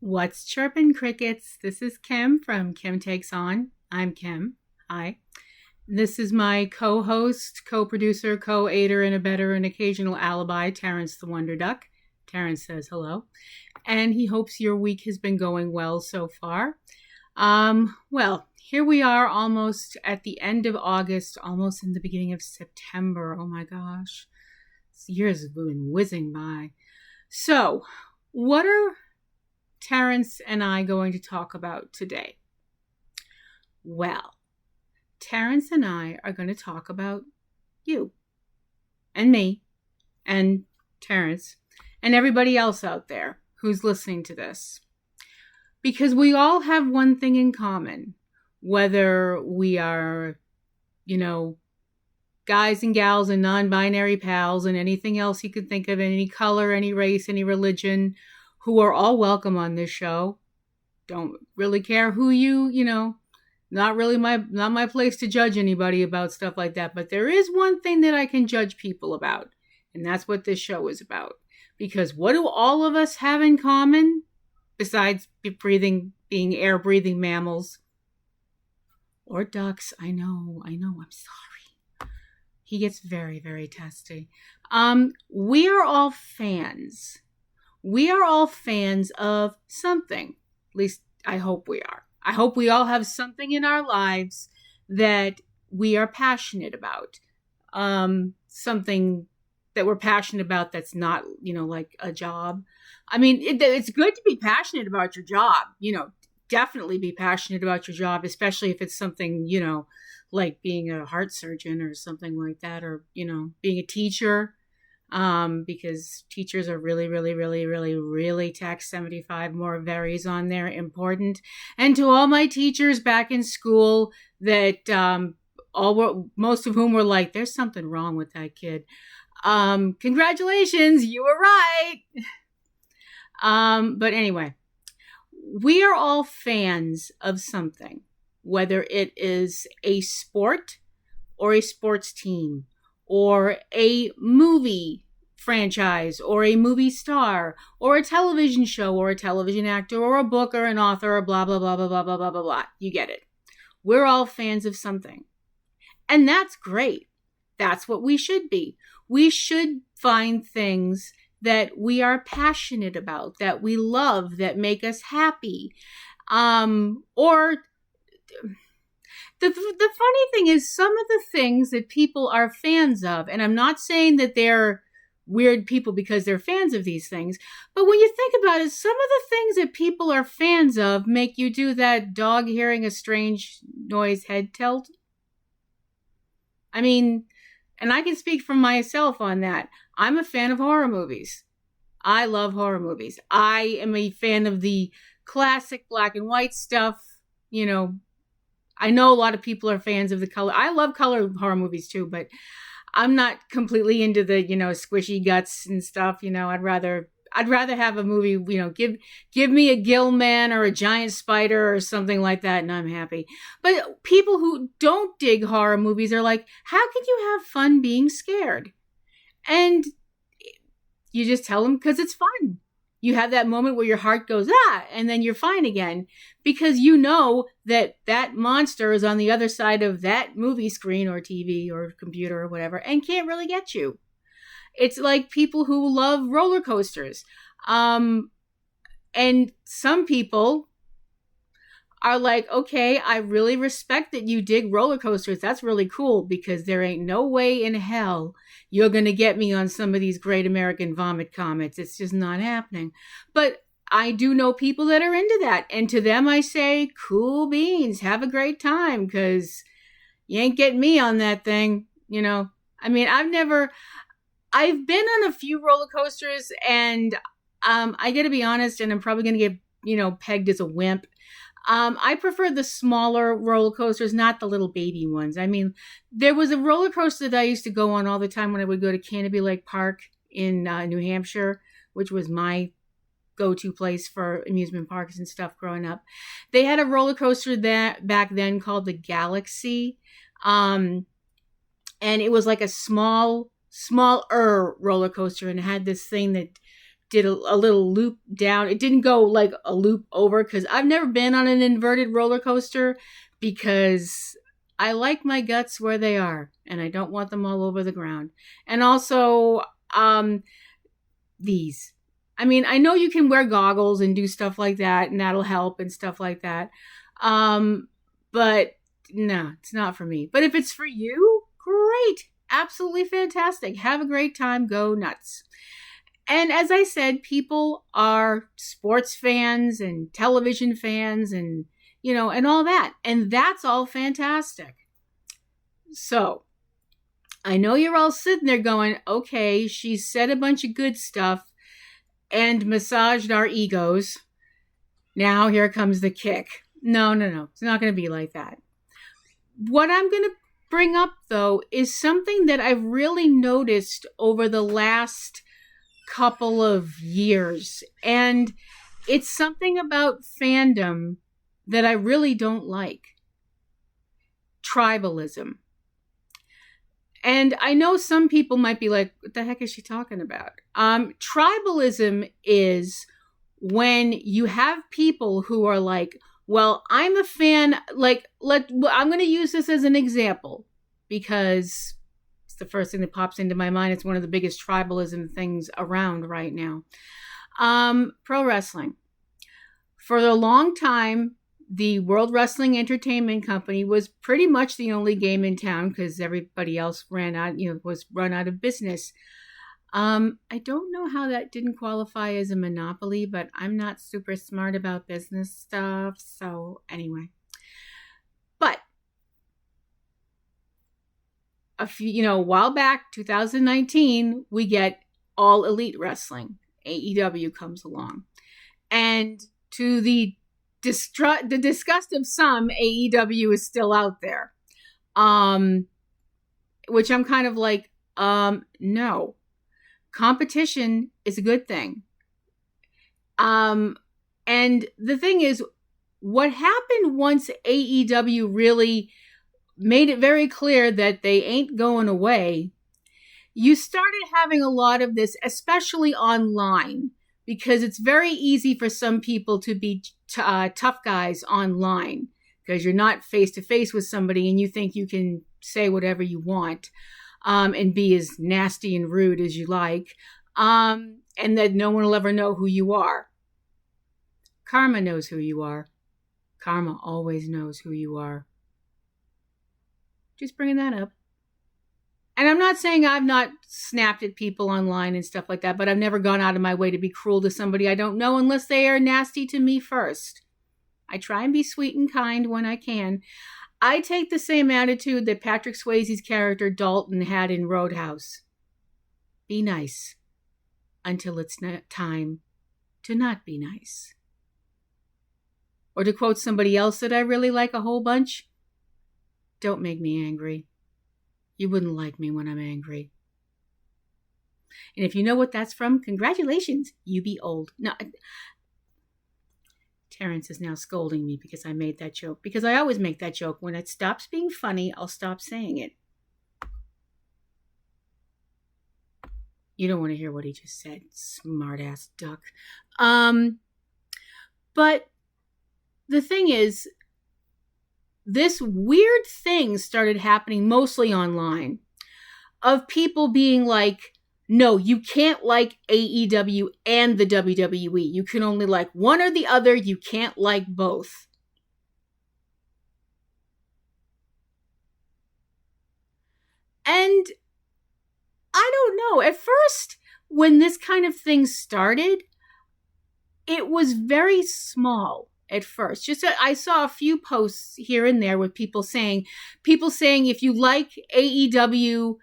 What's chirpin' crickets? This is Kim from Kim Takes On. I'm Kim. Hi. This is my co-host, co-producer, co-aider, and abetter, and occasional alibi, Terrence the Wonder Duck. Terrence says hello. And he hopes your week has been going well so far. Well, here we are almost at the end of August, almost in the beginning of September. Oh my gosh. This year has been whizzing by. So, what are Terrence and I going to talk about today? Well, Terrence and I are going to talk about you and me and Terrence and everybody else out there who's listening to this. Because we all have one thing in common, whether we are, guys and gals and non-binary pals and anything else you could think of, any color, any race, any religion, who are all welcome on this show. Don't really care who not my place to judge anybody about stuff like that. But there is one thing that I can judge people about, and that's what this show is about. Because what do all of us have in common, besides being air-breathing mammals? Or ducks. I know, I'm sorry. He gets very, very testy. We are all fans. We are all fans of something. At least I hope we are. I hope we all have something in our lives that we are passionate about. Something that we're passionate about that's not, like a job. I mean, it's good to be passionate about your job. Definitely be passionate about your job, especially if it's something, like being a heart surgeon or something like that, or, being a teacher. Because teachers are really, really, really, really, really tax 75 more varies on there, important. And to all my teachers back in school that most of whom were like, there's something wrong with that kid. Congratulations, you were right. But anyway, we are all fans of something, whether it is a sport or a sports team, or a movie franchise, or a movie star, or a television show, or a television actor, or a book, or an author, or blah, blah, blah, blah, blah, blah, blah, blah, blah. You get it. We're all fans of something. And that's great. That's what we should be. We should find things that we are passionate about, that we love, that make us happy. Or the funny thing is, some of the things that people are fans of, and I'm not saying that they're weird people because they're fans of these things, but when you think about it, some of the things that people are fans of make you do that dog hearing a strange noise head tilt. I mean, and I can speak for myself on that. I'm a fan of horror movies. I love horror movies. I am a fan of the classic black and white stuff, I know a lot of people are fans of the color. I love color horror movies too, but I'm not completely into the, squishy guts and stuff. I'd rather have a movie, give me a gill man or a giant spider or something like that, and I'm happy. But people who don't dig horror movies are like, how can you have fun being scared? And you just tell them because it's fun. You have that moment where your heart goes, and then you're fine again, because you know that monster is on the other side of that movie screen or TV or computer or whatever and can't really get you. It's like people who love roller coasters. And some people are like, okay, I really respect that you dig roller coasters. That's really cool, because there ain't no way in hell you're going to get me on some of these Great American Vomit Comets. It's just not happening. But I do know people that are into that. And to them, I say, cool beans, have a great time, because you ain't getting me on that thing. I mean, I've been on a few roller coasters, and I got to be honest, and I'm probably going to get, pegged as a wimp. I prefer the smaller roller coasters, not the little baby ones. I mean, there was a roller coaster that I used to go on all the time when I would go to Canopy Lake Park in New Hampshire, which was my go-to place for amusement parks and stuff growing up. They had a roller coaster that back then called the Galaxy. And it was like a smaller roller coaster, and it had this thing that did a little loop down. It didn't go like a loop over because I've never been on an inverted roller coaster because I like my guts where they are and I don't want them all over the ground. And also, these. I mean, I know you can wear goggles and do stuff like that and that'll help and stuff like that. But no, it's not for me. But if it's for you, great. Absolutely fantastic. Have a great time. Go nuts. And as I said, people are sports fans and television fans and, you know, and all that. And that's all fantastic. So I know you're all sitting there going, okay, she said a bunch of good stuff and massaged our egos. Now here comes the kick. No. It's not going to be like that. What I'm going to bring up, though, is something that I've really noticed over the last couple of years. And it's something about fandom that I really don't like. Tribalism. And I know some people might be like, what the heck is she talking about? Tribalism is when you have people who are like, well, I'm a fan, like, I'm going to use this as an example because it's the first thing that pops into my mind. It's one of the biggest tribalism things around right now. Pro wrestling. For a long time, the World Wrestling Entertainment Company was pretty much the only game in town because everybody else was run out of business. I don't know how that didn't qualify as a monopoly, but I'm not super smart about business stuff. So anyway, but a while back, 2019, we get All Elite Wrestling. AEW comes along, and to the disgust of some, AEW is still out there, which I'm kind of like, no. Competition is a good thing. And the thing is, what happened once AEW really made it very clear that they ain't going away, you started having a lot of this, especially online, because it's very easy for some people to be tough guys online because you're not face to face with somebody and you think you can say whatever you want. And be as nasty and rude as you like, and that no one will ever know who you are. Karma knows who you are. Karma always knows who you are. Just bringing that up. And I'm not saying I've not snapped at people online and stuff like that, but I've never gone out of my way to be cruel to somebody I don't know unless they are nasty to me first. I try and be sweet and kind when I can. I take the same attitude that Patrick Swayze's character Dalton had in Roadhouse. Be nice until it's time to not be nice. Or to quote somebody else that I really like a whole bunch, don't make me angry. You wouldn't like me when I'm angry. And if you know what that's from, congratulations, you be old. No, Terrence is now scolding me because I made that joke. Because I always make that joke. When it stops being funny, I'll stop saying it. You don't want to hear what he just said. Smart-ass duck. But the thing is, this weird thing started happening mostly online of people being like, no, you can't like AEW and the WWE. You can only like one or the other. You can't like both. And I don't know. At first, when this kind of thing started, it was very small at first. Just I saw a few posts here and there with people saying if you like AEW,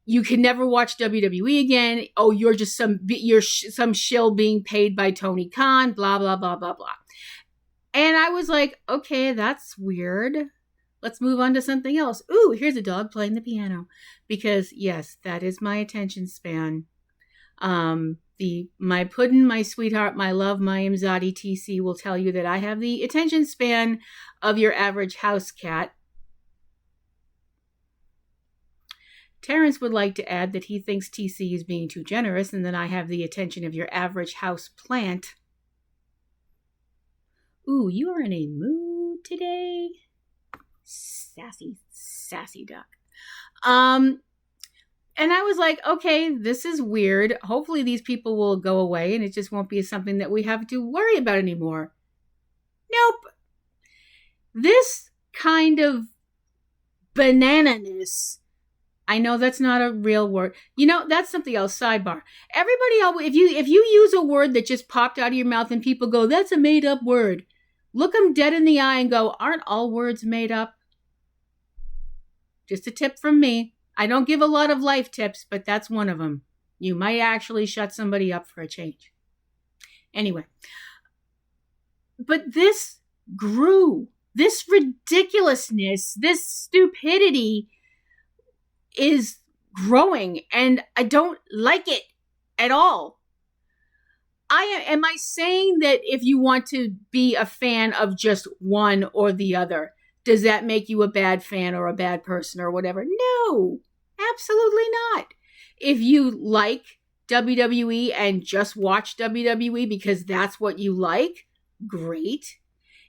you can never watch WWE again. Oh, you're just some shill being paid by Tony Khan, blah, blah, blah, blah, blah. And I was like, okay, that's weird. Let's move on to something else. Ooh, here's a dog playing the piano. Because, yes, that is my attention span. My puddin', my sweetheart, my love, my Imzadi TC will tell you that I have the attention span of your average house cat. Terrence would like to add that he thinks TC is being too generous and that I have the attention of your average house plant. Ooh, you are in a mood today. Sassy duck. And I was like, okay, this is weird. Hopefully these people will go away and it just won't be something that we have to worry about anymore. Nope. This kind of banananess, I know that's not a real word. That's something else. Sidebar. Everybody, if you use a word that just popped out of your mouth and people go, that's a made up word, look them dead in the eye and go, aren't all words made up? Just a tip from me. I don't give a lot of life tips, but that's one of them. You might actually shut somebody up for a change. Anyway. But this grew. This ridiculousness, this stupidity is growing, and I don't like it at all. Am I saying that if you want to be a fan of just one or the other, does that make you a bad fan or a bad person or whatever? No, absolutely not. If you like WWE and just watch WWE because that's what you like, great.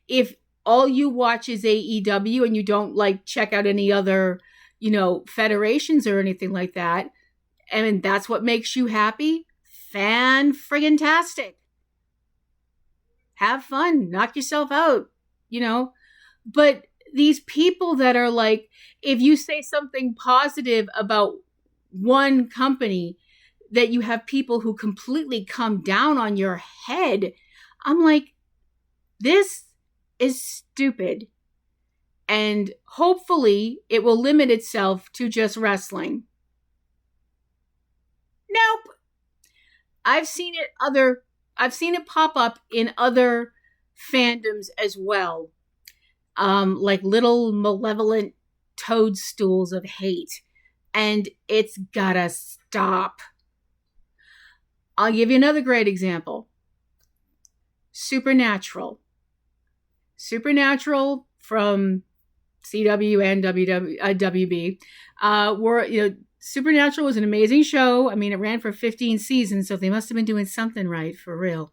If all you watch is AEW and you don't check out any other, federations or anything like that, and that's what makes you happy, fan-friggin-tastic. Have fun, knock yourself out, But these people that are like, if you say something positive about one company, that you have people who completely come down on your head. I'm like, this is stupid. And hopefully it will limit itself to just wrestling. Nope. I've seen it pop up in other fandoms as well. Like little malevolent toadstools of hate. And it's gotta stop. I'll give you another great example. Supernatural from CW and WB Supernatural was an amazing show. I mean, it ran for 15 seasons, so they must have been doing something right, for real.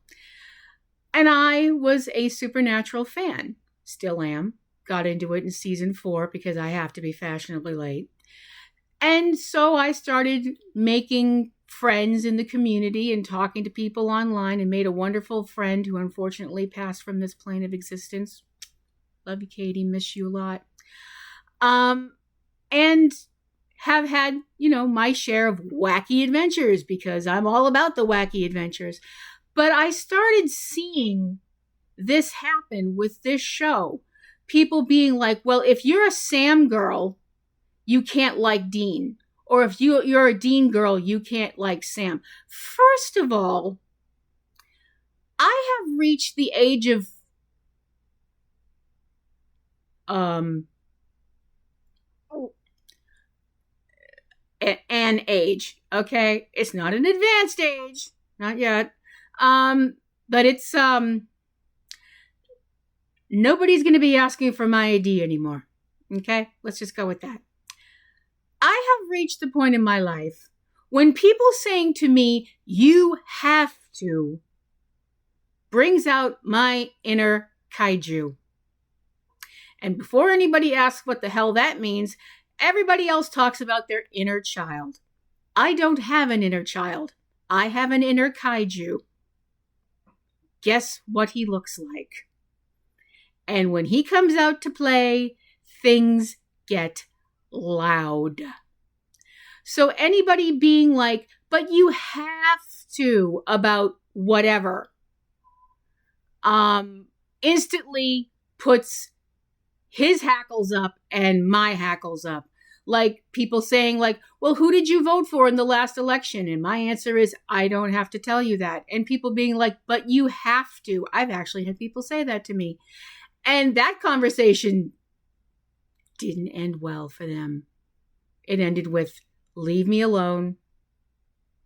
And I was a Supernatural fan. Still am. Got into it in season 4 because I have to be fashionably late. And so I started making friends in the community and talking to people online, and made a wonderful friend who unfortunately passed from this plane of existence. Love you, Katie. Miss you a lot. And have had, my share of wacky adventures because I'm all about the wacky adventures. But I started seeing this happen with this show. People being like, well, if you're a Sam girl, you can't like Dean. Or if you're a Dean girl, you can't like Sam. First of all, I have reached the age of an age, okay? It's not an advanced age, not yet. But it's nobody's going to be asking for my ID anymore. Okay? Let's just go with that. I have reached the point in my life when people saying to me, you have to, brings out my inner kaiju. And before anybody asks what the hell that means, everybody else talks about their inner child. I don't have an inner child. I have an inner kaiju. Guess what he looks like? And when he comes out to play, things get loud. So anybody being like, but you have to about whatever, instantly puts his hackles up and my hackles up. Like people saying like, well, who did you vote for in the last election? And my answer is, I don't have to tell you that. And people being like, but you have to. I've actually had people say that to me. And that conversation didn't end well for them. It ended with, leave me alone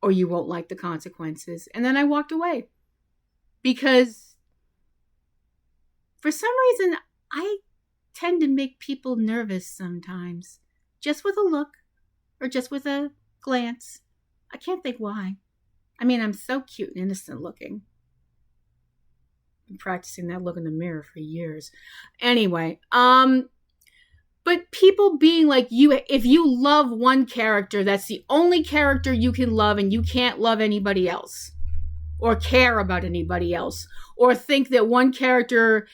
or you won't like the consequences. And then I walked away because for some reason, I tend to make people nervous sometimes, just with a look. or just with a glance. I can't think why. I mean, I'm so cute and innocent looking. I've been practicing that look in the mirror for years. Anyway, but people being like, if you love one character, that's the only character you can love and you can't love anybody else or care about anybody else or think that one character,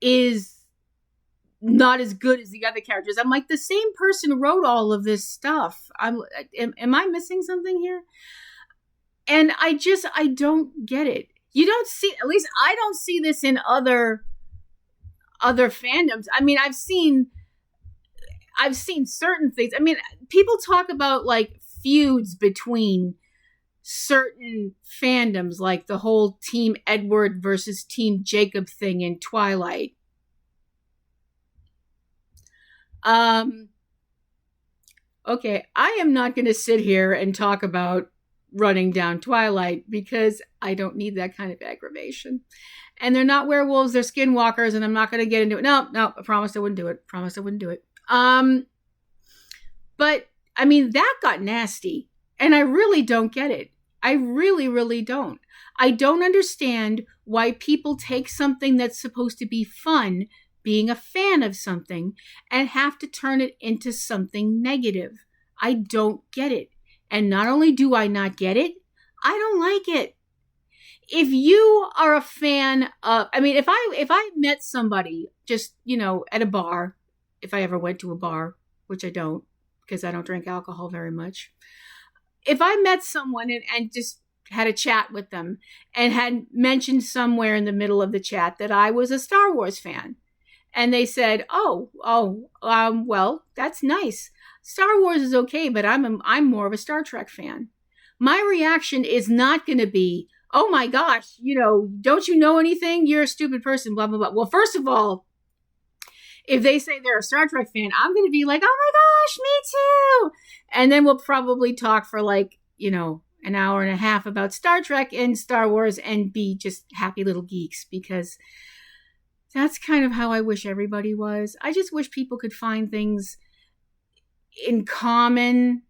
is not as good as the other characters. I'm like, the same person wrote all of this stuff. Am I missing something here? And I don't get it. You don't see, at least I don't see this in other fandoms. I mean, I've seen certain things. I mean, people talk about like feuds between certain fandoms, like the whole Team Edward versus Team Jacob thing in Twilight. Okay, I am not going to sit here and talk about running down Twilight because I don't need that kind of aggravation. And they're not werewolves, they're skinwalkers, and I'm not going to get into it. No, I promised I wouldn't do it. But I mean, that got nasty, and I really don't get it. I really, really don't. I don't understand why people take something that's supposed to be fun, being a fan of something, and have to turn it into something negative. I don't get it. And not only do I not get it, I don't like it. If you are a fan of, I mean, if I met somebody just, at a bar, if I ever went to a bar, which I don't, because I don't drink alcohol very much. If I met someone and just had a chat with them and had mentioned somewhere in the middle of the chat that I was a Star Wars fan, and they said, well, that's nice. Star Wars is okay, but I'm more of a Star Trek fan. My reaction is not going to be, oh my gosh, don't you know anything? You're a stupid person, blah, blah, blah. Well, first of all, if they say they're a Star Trek fan, I'm going to be like, oh my gosh, me too. And then we'll probably talk for like, an hour and a half about Star Trek and Star Wars and be just happy little geeks, because that's kind of how I wish everybody was. I just wish people could find things in common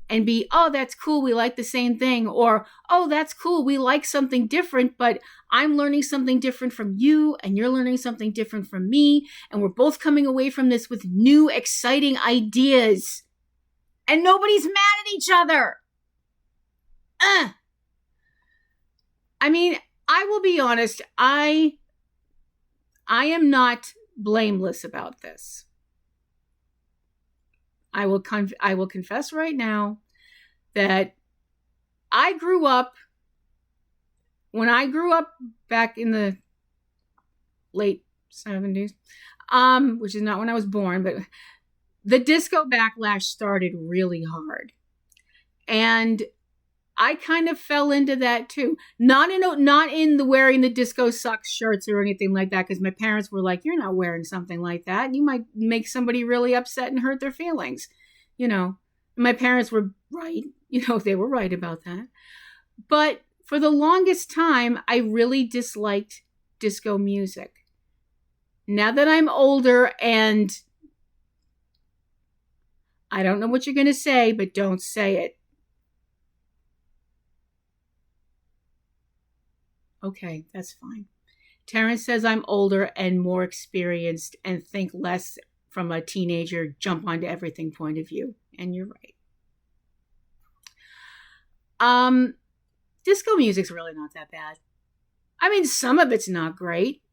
and be, oh, that's cool, we like the same thing, or, oh, that's cool, we like something different, but I'm learning something different from you, and you're learning something different from me, and we're both coming away from this with new, exciting ideas, and nobody's mad at each other. I mean, I will be honest, I am not blameless about this. I will confess right now that when I grew up back in the late 70s, which is not when I was born, but the disco backlash started really hard. And I kind of fell into that too. Not in the wearing the disco sucks shirts or anything like that, because my parents were like, you're not wearing something like that. You might make somebody really upset and hurt their feelings. My parents were right. They were right about that. But for the longest time, I really disliked disco music. Now that I'm older, and I don't know what you're going to say, but don't say it. Okay, that's fine. Terrence says I'm older and more experienced and think less from a teenager jump onto everything point of view. And you're right. Disco music's really not that bad. I mean, some of it's not great,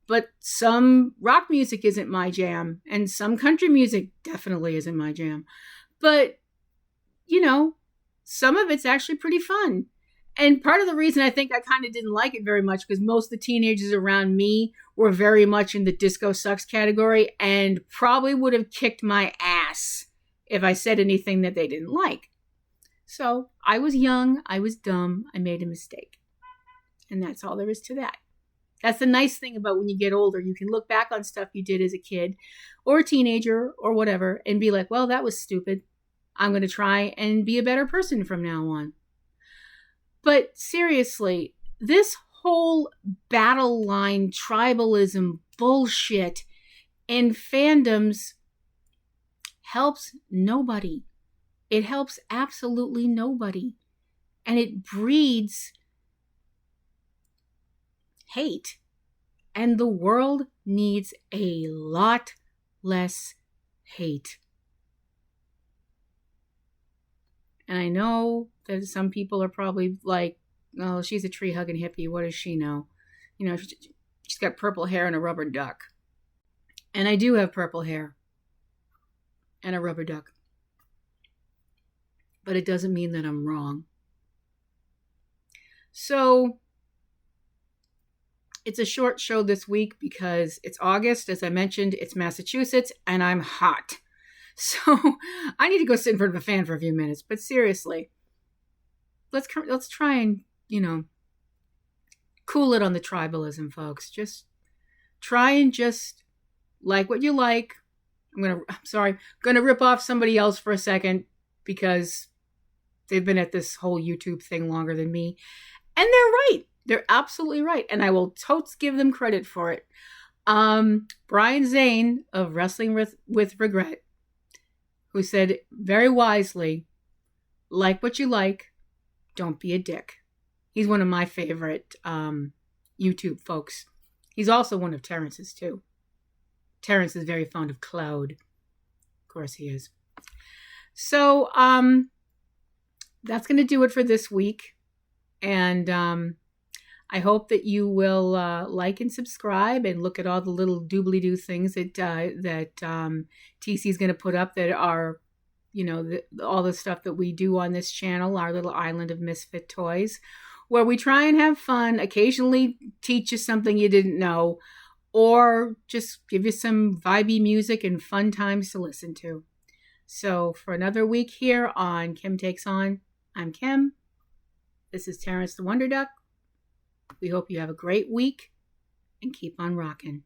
but some rock music isn't my jam, and some country music definitely isn't my jam. But, some of it's actually pretty fun. And part of the reason I think I kind of didn't like it very much, because most of the teenagers around me were very much in the disco sucks category and probably would have kicked my ass if I said anything that they didn't like. So I was young, I was dumb, I made a mistake. And that's all there is to that. That's the nice thing about when you get older. You can look back on stuff you did as a kid or a teenager or whatever and be like, well, that was stupid. I'm going to try and be a better person from now on. But seriously, this whole battle line tribalism bullshit in fandoms helps nobody. It helps absolutely nobody. And it breeds hate. And the world needs a lot less hate. And I know that some people are probably like, oh, she's a tree-hugging hippie. What does she know? You know, she's got purple hair and a rubber duck. And I do have purple hair and a rubber duck. But it doesn't mean that I'm wrong. So it's a short show this week because it's August. As I mentioned, it's Massachusetts and I'm hot. So I need to go sit in front of a fan for a few minutes. But seriously, let's try and, cool it on the tribalism, folks. Just try and just like what you like. I'm going to rip off somebody else for a second because they've been at this whole YouTube thing longer than me. And they're right. They're absolutely right. And I will totes give them credit for it. Brian Zane of Wrestling with Regret, who said very wisely, like what you like, don't be a dick. He's one of my favorite YouTube folks. He's also one of Terrence's too. Terrence is very fond of Cloud. Of course he is. So that's going to do it for this week. And I hope that you will like and subscribe and look at all the little doobly-doo things that TC is going to put up that are, all the stuff that we do on this channel, our little island of misfit toys, where we try and have fun, occasionally teach you something you didn't know, or just give you some vibey music and fun times to listen to. So for another week here on Kim Takes On, I'm Kim. This is Terrence the Wonder Duck. We hope you have a great week and keep on rocking.